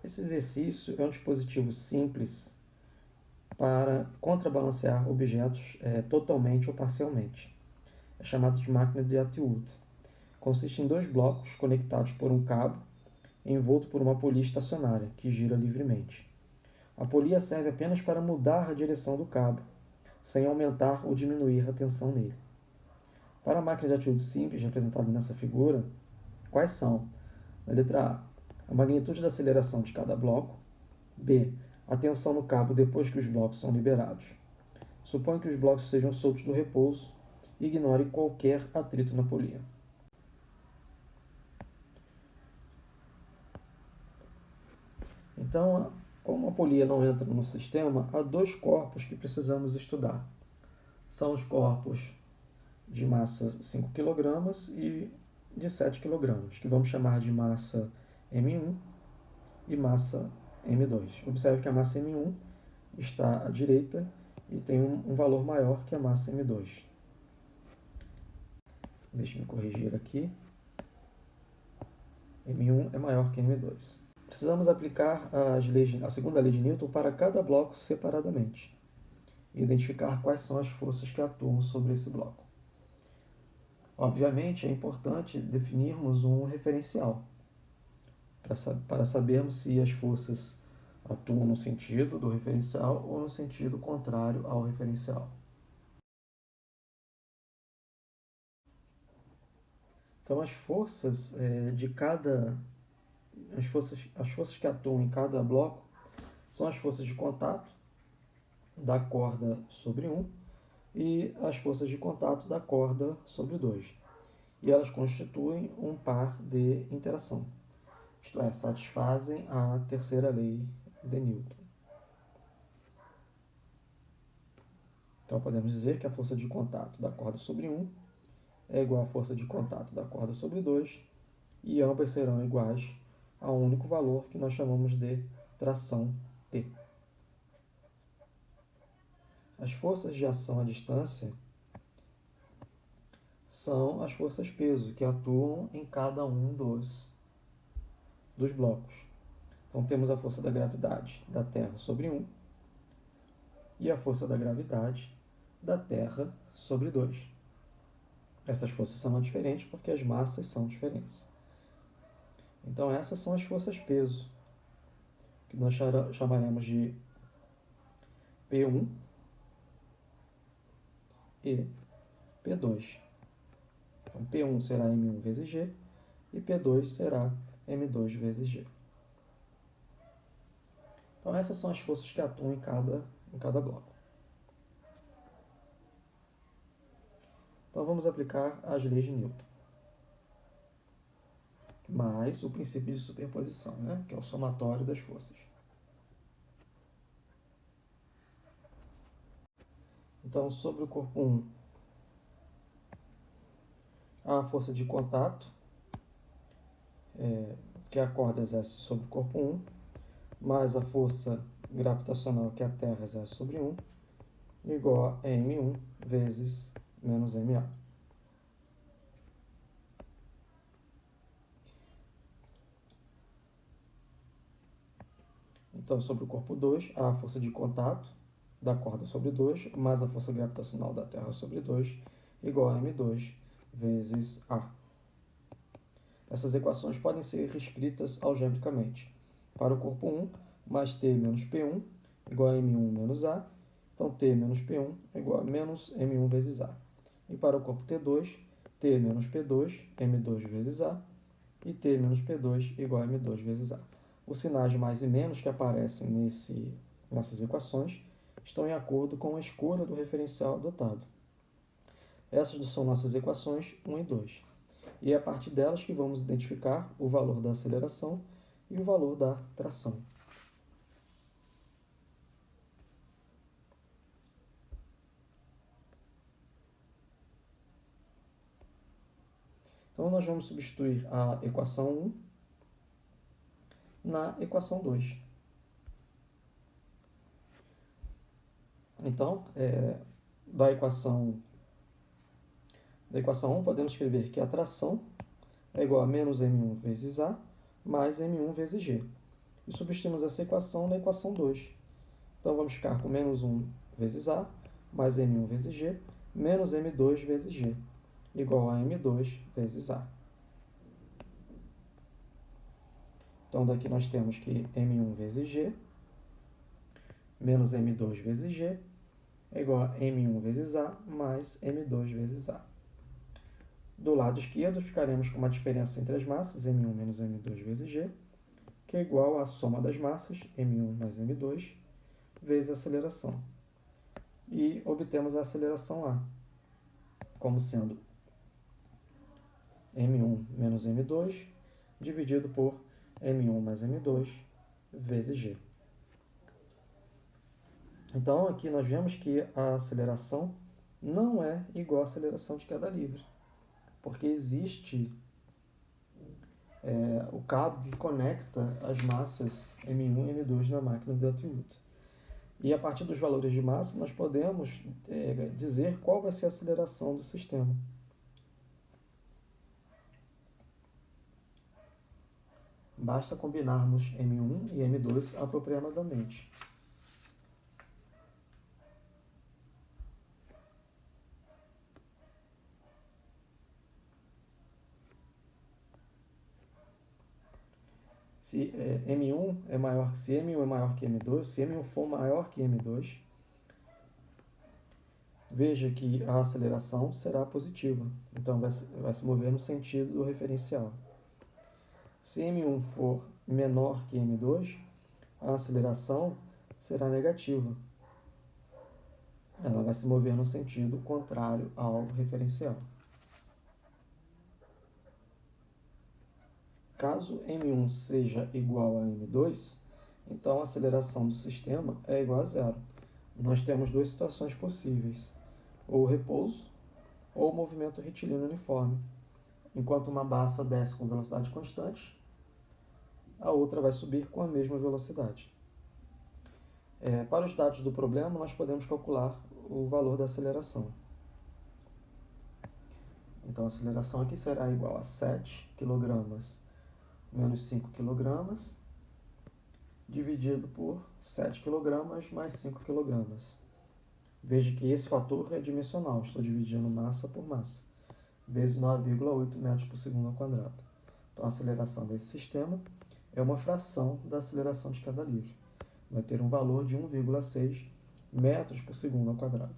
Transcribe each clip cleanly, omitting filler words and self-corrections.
Esse exercício é um dispositivo simples para contrabalancear objetos totalmente ou parcialmente. É chamado de máquina de Atwood. Consiste em 2 blocos conectados por um cabo envolto por uma polia estacionária, que gira livremente. A polia serve apenas para mudar a direção do cabo, sem aumentar ou diminuir a tensão nele. Para a máquina de Atwood simples, representada nessa figura, quais são? Na letra A magnitude da aceleração de cada bloco. B, a tensão no cabo depois que os blocos são liberados. Suponha que os blocos sejam soltos do repouso e ignore qualquer atrito na polia. Então, como a polia não entra no sistema, há 2 corpos que precisamos estudar. São os corpos de massa 5 kg e de 7 kg, que vamos chamar de massa M1 e massa M2. Observe que a massa M1 está à direita e tem um valor maior que a massa M2. Deixe-me corrigir aqui. M1 é maior que M2. Precisamos aplicar a segunda lei de Newton para cada bloco separadamente e identificar quais são as forças que atuam sobre esse bloco. Obviamente, é importante definirmos um referencial para sabermos se as forças atuam no sentido do referencial ou no sentido contrário ao referencial. Então, as forças que atuam em cada bloco são as forças de contato da corda sobre 1 e as forças de contato da corda sobre 2. E elas constituem um par de interação, isto é, satisfazem a terceira lei de Newton. Então, podemos dizer que a força de contato da corda sobre 1 é igual à força de contato da corda sobre 2 e ambas serão iguais a um único valor que nós chamamos de tração T. As forças de ação à distância são as forças peso que atuam em cada um dos blocos. Então, temos a força da gravidade da Terra sobre 1 e a força da gravidade da Terra sobre 2. Essas forças são diferentes porque as massas são diferentes. Então, essas são as forças peso, que nós chamaremos de P1 e P2. Então, P1 será M1 vezes G e P2 será M2 vezes G. Então, essas são as forças que atuam em cada bloco. Então, vamos aplicar as leis de Newton, mais o princípio de superposição, que é o somatório das forças. Então, sobre o corpo 1, há a força de contato, que a corda exerce sobre o corpo 1, mais a força gravitacional que a Terra exerce sobre 1, igual a M1 vezes menos MA. Então, sobre o corpo 2, há a força de contato da corda sobre 2, mais a força gravitacional da Terra sobre 2, igual a M2 vezes A. Essas equações podem ser reescritas algebricamente. Para o corpo 1, mais T menos P1 igual a M1 menos A. Então, T menos P1 é igual a menos M1 vezes A. E para o corpo T2, T menos P2, M2 vezes A. E T menos P2 igual a M2 vezes A. Os sinais de mais e menos que aparecem nessas equações estão em acordo com a escolha do referencial adotado. Essas são nossas equações 1 e 2. E é a partir delas que vamos identificar o valor da aceleração e o valor da tração. Então, nós vamos substituir a equação 1 na equação 2. Então, da equação 1, podemos escrever que a tração é igual a menos M1 vezes A mais M1 vezes G. e substituímos essa equação na equação 2. Então, vamos ficar com menos 1 vezes A, mais M1 vezes G, menos M2 vezes G, igual a M2 vezes A. Então, daqui nós temos que M1 vezes G, menos M2 vezes G, é igual a M1 vezes A, mais M2 vezes A. Do lado esquerdo, ficaremos com uma diferença entre as massas, M1 menos M2 vezes G, que é igual à soma das massas, M1 mais M2, vezes a aceleração. E obtemos a aceleração A, como sendo M1 menos M2, dividido por M1 mais M2, vezes G. Então, aqui nós vemos que a aceleração não é igual à aceleração de queda livre, porque existe o cabo que conecta as massas M1 e M2 na máquina de Dutton-Wilder. E a partir dos valores de massa, nós podemos dizer qual vai ser a aceleração do sistema. Basta combinarmos M1 e M2 apropriadamente. Se M1 é maior que M1 é maior que M2, se M1 for maior que M2, veja que a aceleração será positiva, então vai se mover no sentido do referencial. Se M1 for menor que M2, a aceleração será negativa. Ela vai se mover no sentido contrário ao referencial. Caso M1 seja igual a M2, então a aceleração do sistema é igual a zero. Nós temos duas situações possíveis, ou repouso ou movimento retilíneo uniforme. Enquanto uma massa desce com velocidade constante, a outra vai subir com a mesma velocidade. Para os dados do problema, nós podemos calcular o valor da aceleração. Então, a aceleração aqui será igual a 7 kg menos 5 kg, dividido por 7 kg mais 5 kg. Veja que esse fator é dimensional, estou dividindo massa por massa, vezes 9,8 metros por segundo ao quadrado. Então, a aceleração desse sistema é uma fração da aceleração de queda livre. Vai ter um valor de 1,6 metros por segundo ao quadrado.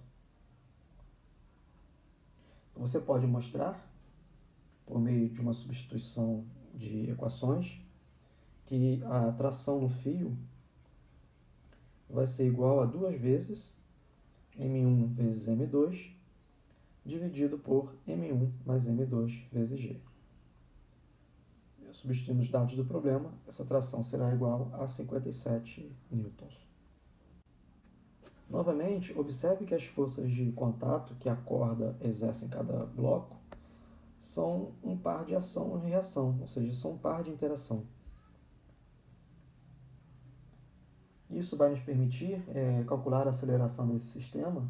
Então, você pode mostrar, por meio de uma substituição de equações, que a tração no fio vai ser igual a 2 vezes M1 vezes M2, dividido por M1 mais M2 vezes G. Substituindo os dados do problema, essa tração será igual a 57 newtons. Novamente, observe que as forças de contato que a corda exerce em cada bloco são um par de ação e reação, ou seja, são um par de interação. Isso vai nos permitir calcular a aceleração desse sistema,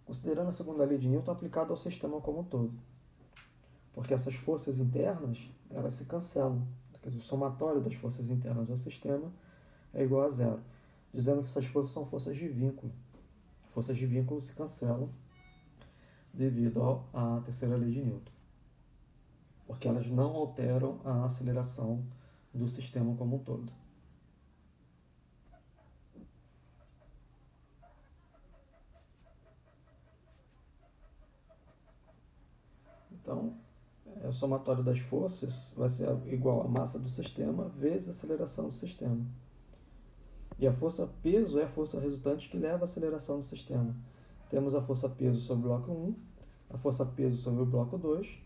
considerando a segunda lei de Newton aplicada ao sistema como um todo. Porque essas forças internas, elas se cancelam. Quer dizer, o somatório das forças internas ao sistema é igual a zero, dizendo que essas forças são forças de vínculo. Forças de vínculo se cancelam devido à terceira lei de Newton, porque elas não alteram a aceleração do sistema como um todo. Então, o somatório das forças vai ser igual à massa do sistema vezes a aceleração do sistema. E a força peso é a força resultante que leva à aceleração do sistema. Temos a força peso sobre o bloco 1, a força peso sobre o bloco 2,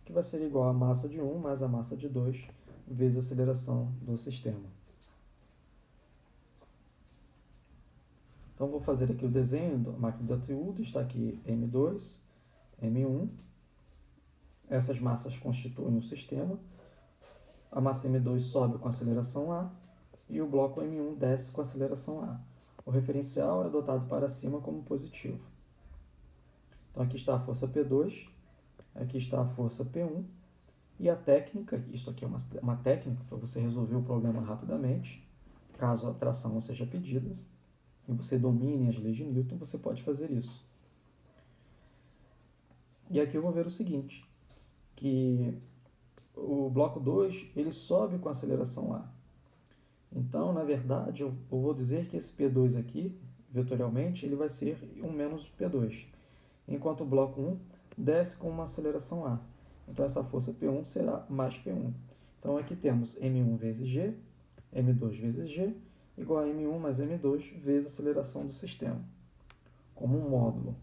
que vai ser igual à massa de 1 mais a massa de 2 vezes a aceleração do sistema. Então, vou fazer aqui o desenho da máquina de Dutton-Wilder. Está aqui M2, M1. Essas massas constituem o sistema. A massa M2 sobe com a aceleração A e o bloco M1 desce com a aceleração A. O referencial é dotado para cima como positivo. Então, aqui está a força P2, aqui está a força P1 e a técnica, isto aqui é uma técnica para você resolver o problema rapidamente, caso a tração não seja pedida, e você domine as leis de Newton, você pode fazer isso. E aqui eu vou ver o seguinte, que o bloco 2, ele sobe com a aceleração A. Então, na verdade, eu vou dizer que esse P2 aqui, vetorialmente, ele vai ser 1 menos P2, enquanto o bloco 1 desce com uma aceleração A. Então, essa força P1 será mais P1. Então, aqui temos M1 vezes G, M2 vezes G, igual a M1 mais M2 vezes a aceleração do sistema, como um módulo.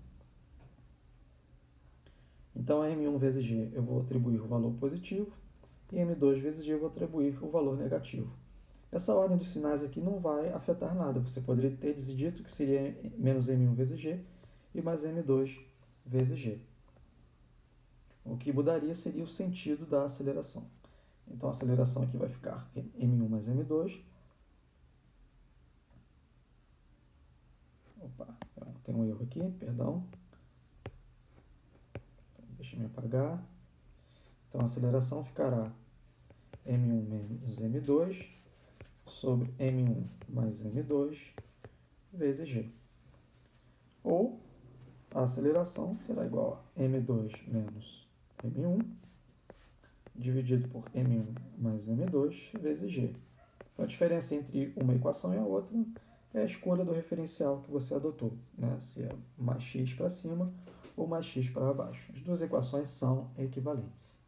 Então, a M1 vezes G eu vou atribuir o valor positivo, e M2 vezes G eu vou atribuir o valor negativo. Essa ordem dos sinais aqui não vai afetar nada. Você poderia ter dito que seria menos M1 vezes G e mais M2 vezes G. O que mudaria seria o sentido da aceleração. Então, a aceleração aqui vai ficar M1 mais M2. Opa, tem um erro aqui, perdão. Então, deixa eu me apagar. Então, a aceleração ficará M1 menos M2 sobre M1 mais M2 vezes G. Ou a aceleração será igual a M2 menos M1 dividido por M1 mais M2 vezes G. Então, a diferença entre uma equação e a outra é a escolha do referencial que você adotou, né? Se é mais x para cima ou mais x para baixo. As duas equações são equivalentes.